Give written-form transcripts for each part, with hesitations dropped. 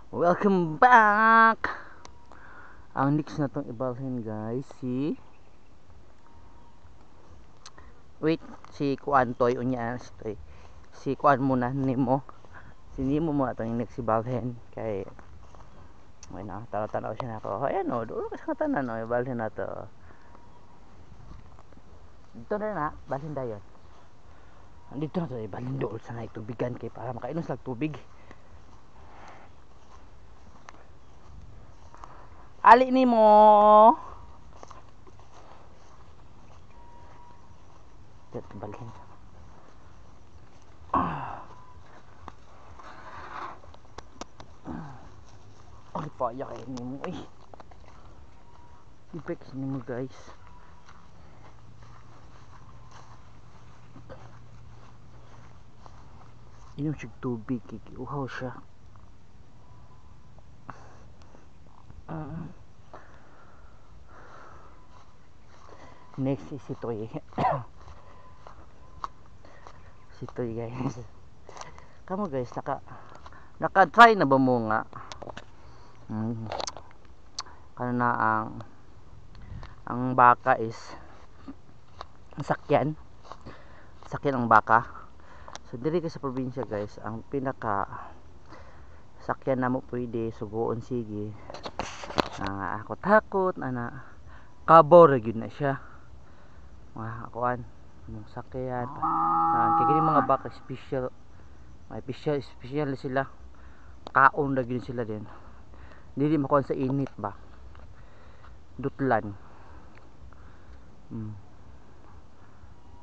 welcome back. Ang next na tong ibalhin guys si Kuan Toy unya si Kuan muna Nemo. Si Nemo mo atong next ibalhin kay may na tanaw siya nako. Ayan o, doon kasi tanan no ibalhin na to. Dito na balhin dayon. Andito na to ibalhin dool sa tubigan kay para makainom sa tubig. Ali ni mo. Dito balhin. Ay paya kay ni mo eh. Ibek ni mo guys. Inom siya tubig uhaw siya. Next is si Toy. Si Toy guys. Kamu guys naka-try na ba mo nga? Kana ang baka is sakyan ang baka. So diri ka sa probinsya guys, ang pinaka sakyan na mo pwede sugoon sige. Ako takot ana kabor gyud na siya. Akuan yung sakyan kay kini mga baka special sila kaon na gyud sila din dili makuan sa init ba dutlan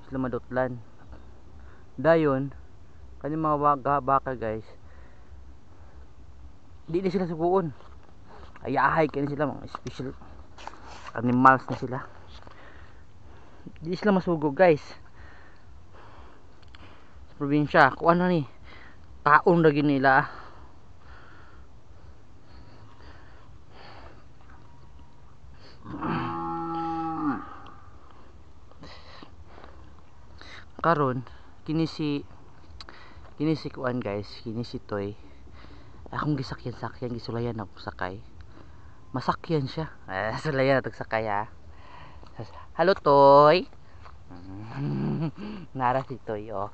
sila madutlan dayon kani mga baka guys di na sila suguon ayahay kani sila mga special animals na sila. Di sila masugo guys sa probinsya. Kung ano ni taon lagi nila karon kini si kuan guys, kini si Toy akong gisakyan gisulayan ako sakay masakyan siya sulayan ako sakay ha. Hello Toy. Nara si Toy oh.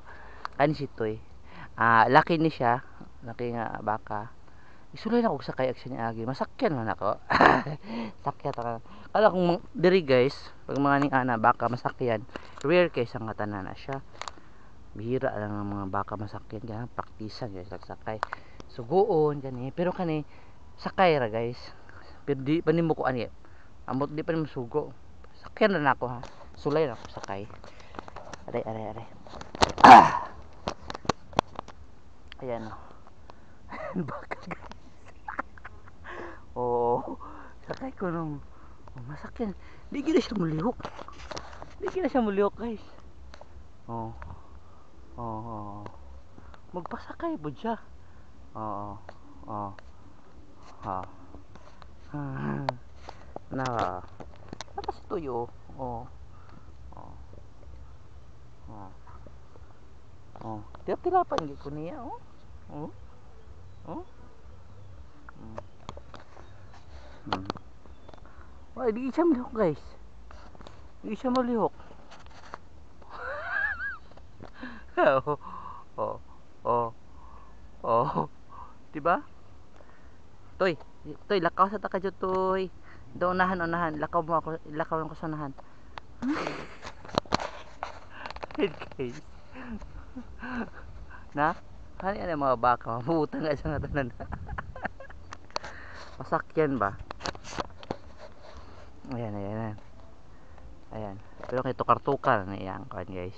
Kani si Toy. Laki ni siya, laki nga baka. Isulay na ko sa kayak siya ni agi. Masakyan man ako. Sakyan ta. Kala kong diri guys, pag mga ning ana baka masakyan, rare kaysa nga tanan na siya. Bihira lang ang mga baka masakyan kaya praktisan guys sakay. Suguon kani, pero kani sakay ra guys. Pero di pa nimo ko ani. Amot di pa nimo sugo. Sakyan na ako ha. Sulay na ako sakay. Aray. Ayan o. Baka guys. Sakay ko nung masakyan. Di gina siya mulihok guys. Magpasakay po siya. Tapos tuyo. Tilapan gitu niya Wah, di siya malihok guys. Di siya malihok. Diba? Toy, lakaw sa taka dyan, Toy. Unahan. Lakaw mo ko sa unahan. Guys. Na? Ano yan mga baka? Mabutan nga siya nga tanan. Masakyan ba? Ayan. Pero kay tukar-tukar na iyang kan guys.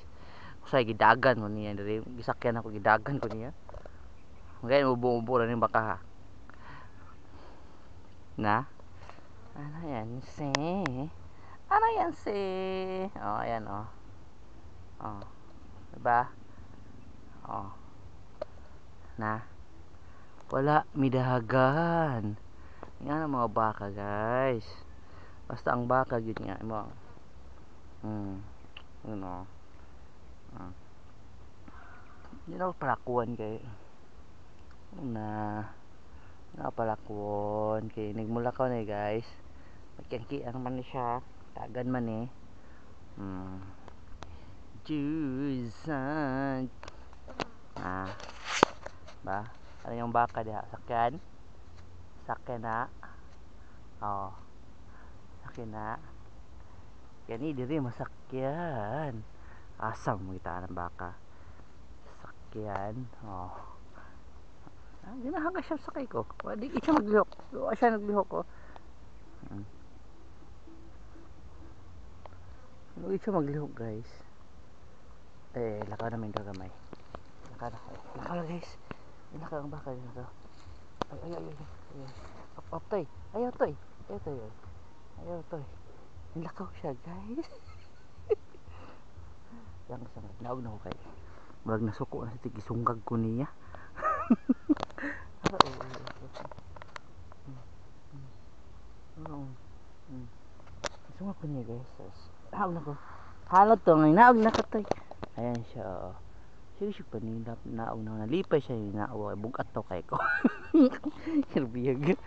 Kusay gidagan ko niya diri gisakyan ako gidagan ko niya. Ngayon ubo-ubo na ning baka ha. Na? Ano yan si? Ayan diba? Na? Wala midahagan. Yan ang mga baka guys. Basta ang baka yun nga mo. Hindi na palakuan kay na palakwon kay nagmulakaw na guys. Magkiang man ni siya, tagan man eh. Juisan. Ba? Ano yung baka diha? Sakyan? Sakyan na. Oh. Sakyan na. Kani diri masakyan. Asam mo kita ng baka. Sakyan. Oh. Ginahaga siya sakay ko. Di siya maglihok. Wala siya naglihok ko. Hindi siya maglihok guys. Lakaw namin ito gamay. Lakaw na guys. Lakaw ang baka dito. Ay. Up toy. Ayaw toy. Ayaw toy. Nilakaw siya guys. Yang sangat naog na ko kay. Murag nasuko na sa tigisunggag ko niya. Sungag ko niya guys. Naog na ko. Halot to ngay naog na katoy. Ayan siya. Sige panilap naog na nalipay siya yung naawa bugat to kay ko. Kirbiyag.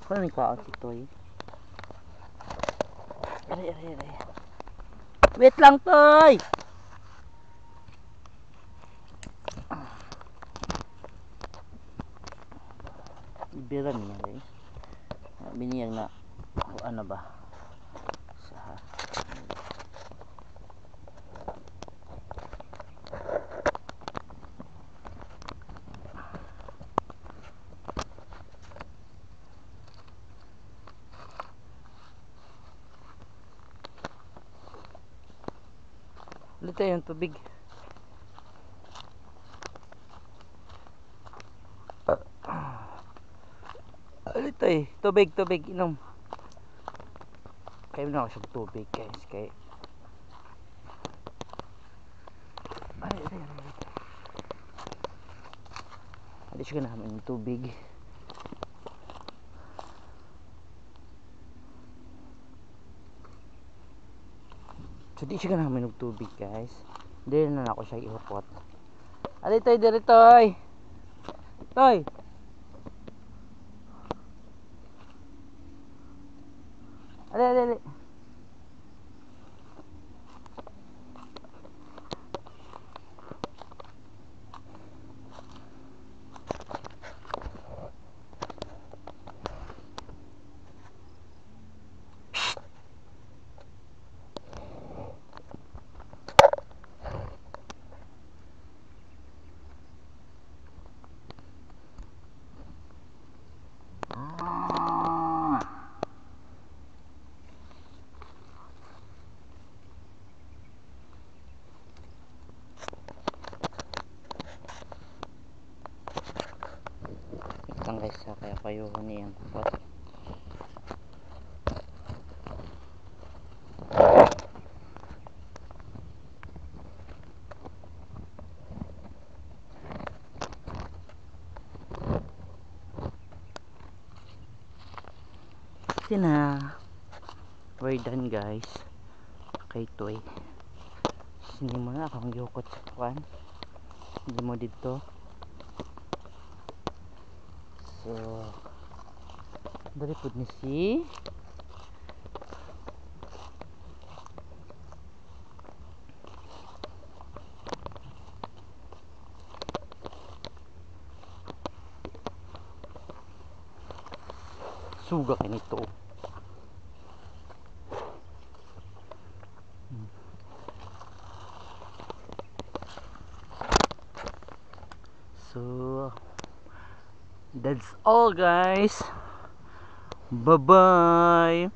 Kung may kaon si Toy. Aray. Wait lang Toy. Ibiran niya guys. Biniyag na ano ba? Sa Lito yung tubig. Lito tubig inom. Kaya na ako sa tubig guys. Kaya ay. Hindi siya namin yung tubig. So di siya namin yung tubig guys. Hindi na ako siya ihupot. Ali Toy, diri Toy. Toy. Ali. Lang guys kaya kayo niyang kupot. Na we're done guys kay Toy. Hindi mo na akong yukot sa kwan. Hindi mo dito. So dari pud ni si suga kay nito. So that's all guys. Bye bye.